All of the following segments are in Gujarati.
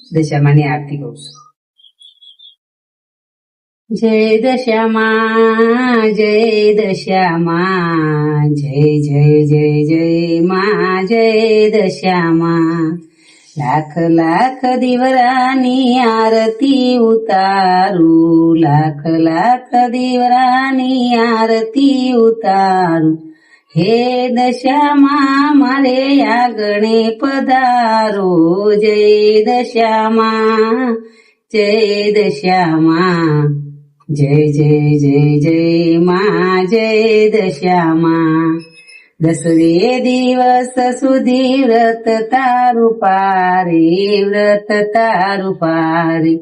દશામાની આરતી કહું છું. જય દશામાં જય દશામાં જય જય જય જય માં જય દશામાં લાખ લાખ દીવરાની આરતી ઉતારું લાખ લાખ દીવરાની આરતી ઉતારું હે દશામાં મારે આગણે પધારો જય દશામાં જય દશામાં જય જય જય જય માં જય દશામાં 10 દિવસ સુધી વ્રત તારું પારે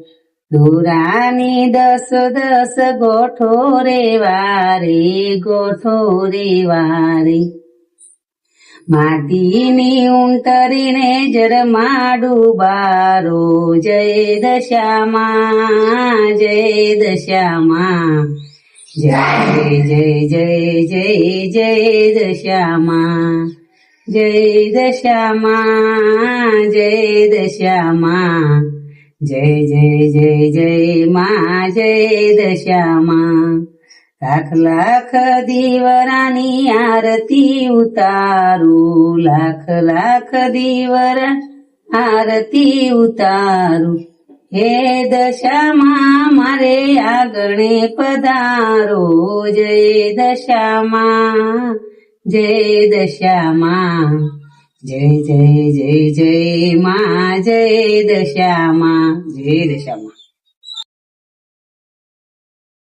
દોરાની 10 ગોઠો રે વારે માટીની ઉંટરીને જરમાડું બારો જય દશામાં જય દશામાં જય જય જય જય જય દશામાં જય દશામાં જય દશામાં જય જય જય જય માં જય દશામાં લાખ લાખ દીવરાની આરતી ઉતારું લાખ લાખ દીવરા આરતી ઉતારું હે દશામાં મારે આગણે પધારો જય દશામાં જય દશામાં જય જય જય જય માં જય દશામાં જય દશામાં.